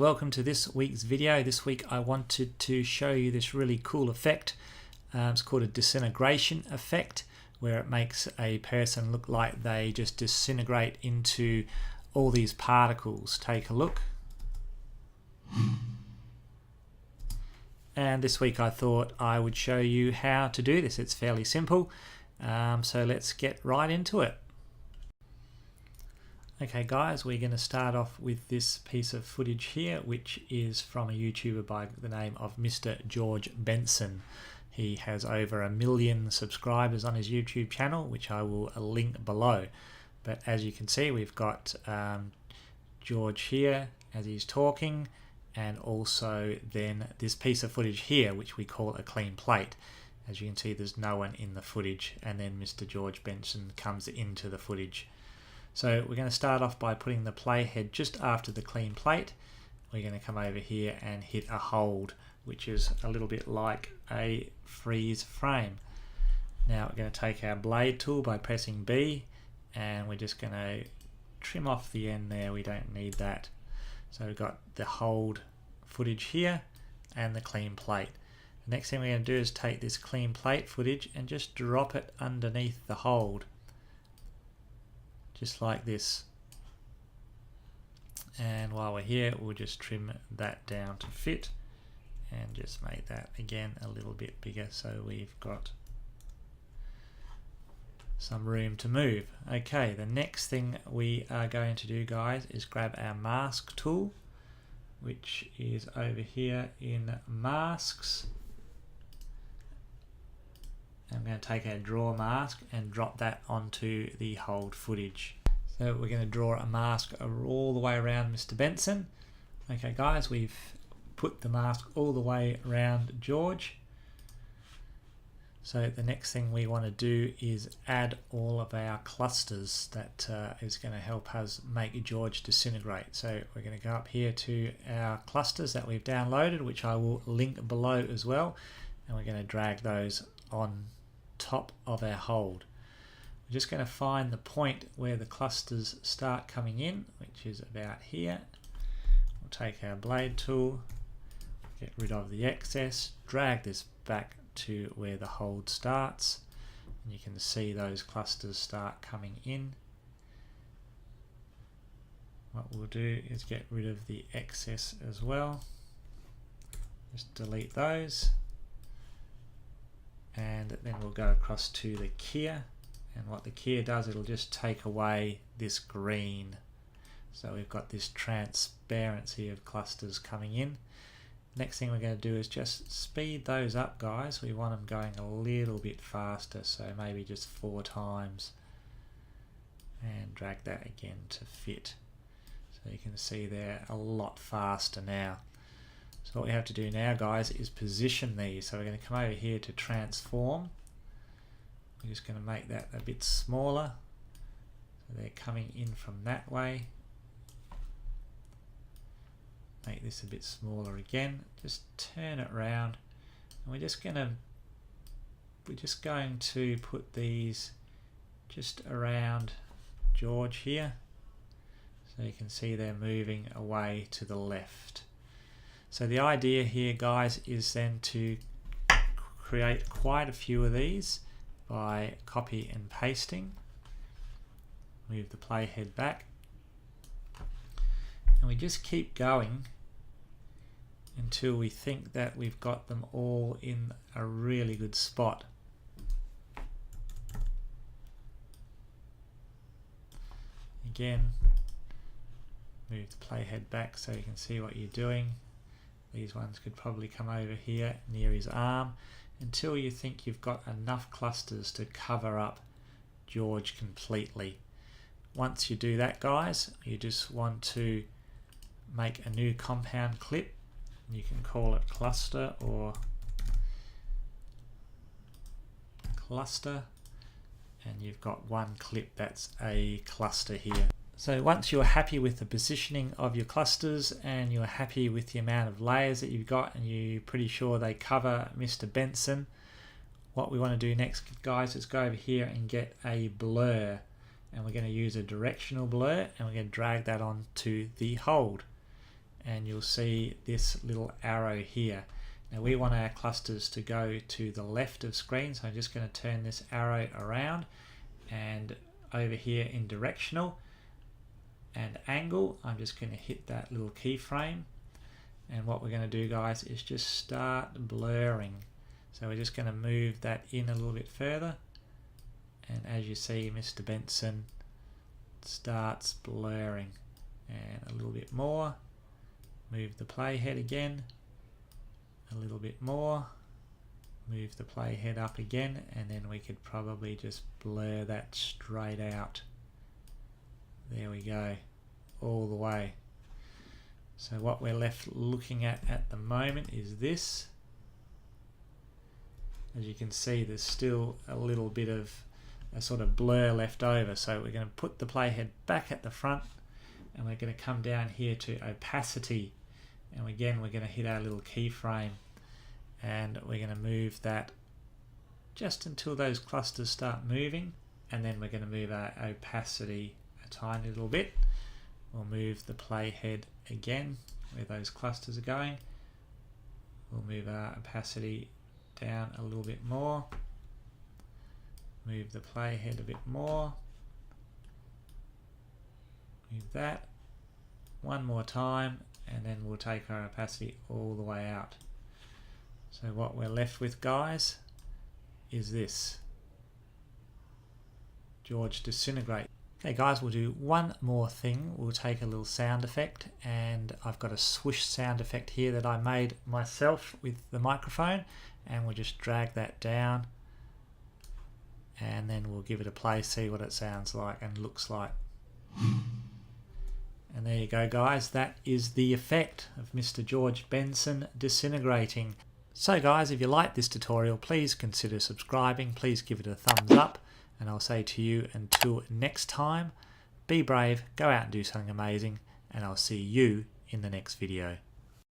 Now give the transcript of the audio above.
welcome to this week's video. This week I wanted to show you this really cool effect. It's called a disintegration effect, where it makes a person look like they just disintegrate into all these particles. Take a look. And this week I thought I would show you how to do this. It's fairly simple, so let's get right into it. Okay guys, we're going to start off with this piece of footage here, which is from a YouTuber by the name of Mr. George Benson. He has over 1 million subscribers on his YouTube channel, which I will link below. But as you can see, we've got George here as he's talking, and also then this piece of footage here, which we call a clean plate. As you can see, there's no one in the footage, and then Mr. George Benson comes into the footage. So we're going to start off by putting the playhead just after the clean plate. We're going to come over here and hit a hold, which is a little bit like a freeze frame. Now we're going to take our blade tool by pressing B, and we're just going to trim off the end there. We don't need that. So we've got the hold footage here and the clean plate. The next thing we're going to do is take this clean plate footage and just drop it underneath the hold, just like this. And while we're here, we'll just trim that down to fit and just make that again a little bit bigger, so we've got some room to move. Okay, the next thing we are going to do, guys, is grab our mask tool, which is over here in masks. I'm going to take our draw mask and drop that onto the hold footage. So we're going to draw a mask all the way around Mr. Benson. Okay guys, we've put the mask all the way around George. So the next thing we want to do is add all of our clusters that is going to help us make George disintegrate. So we're going to go up here to our clusters that we've downloaded, which I will link below as well, and we're going to drag those on top of our hold. We're just going to find the point where the clusters start coming in, which is about here. We'll take our blade tool, get rid of the excess, drag this back to where the hold starts, and you can see those clusters start coming in. What we'll do is get rid of the excess as well. Just delete those. And then we'll go across to the keyer, and what the keyer does, it'll just take away this green, so we've got this transparency of clusters coming in. Next thing we're going to do is just speed those up, guys. We want them going a little bit faster, so maybe just 4 times, and drag that again to fit, so you can see they're a lot faster now. So what we have to do now, guys, is position these. So we're going to come over here to transform. We're just going to make that a bit smaller, so they're coming in from that way. Make this a bit smaller again. Just turn it around, and we're just going to put these just around George here, so you can see they're moving away to the left. So the idea here, guys, is then to create quite a few of these by copy and pasting. Move the playhead back, and we just keep going until we think that we've got them all in a really good spot. Again, move the playhead back so you can see what you're doing. These ones could probably come over here near his arm, until you think you've got enough clusters to cover up George completely. Once you do that, guys, you just want to make a new compound clip. You can call it cluster or cluster, and you've got one clip that's a cluster here. So once you're happy with the positioning of your clusters, and you're happy with the amount of layers that you've got, and you're pretty sure they cover Mr. Benson, what we want to do next, guys, is go over here and get a blur, and we're going to use a directional blur, and we're going to drag that onto the hold. and you'll see this little arrow here. Now we want our clusters to go to the left of screen, so I'm just going to turn this arrow around, and over here in directional and angle, I'm just going to hit that little keyframe, and what we're going to do, guys, is just start blurring. So we're just going to move that in a little bit further, and as you see, Mr. Benson starts blurring, and a little bit more. Move the playhead again, a little bit more, move the playhead up again, and then we could probably just blur that straight out. There we go, all the way. So what we're left looking at the moment is this. As you can see, there's still a little bit of a sort of blur left over, so we're going to put the playhead back at the front, and we're going to come down here to opacity, and again we're going to hit our little keyframe, and we're going to move that just until those clusters start moving, and then we're going to move our opacity a tiny little bit. We'll move the playhead again where those clusters are going. We'll move our opacity down a little bit more, move the playhead a bit more, move that one more time, and then we'll take our opacity all the way out. So what we're left with, guys, is this. George Disintegrate. Okay guys, we'll do one more thing. We'll take a little sound effect, and I've got a swoosh sound effect here that I made myself with the microphone, and we'll just drag that down, and then we'll give it a play, see what it sounds like and looks like. And there you go, guys, that is the effect of Mr. George Benson disintegrating. So guys, if you like this tutorial, please consider subscribing, please give it a thumbs up, and I'll say to you until next time, be brave, go out and do something amazing, and I'll see you in the next video.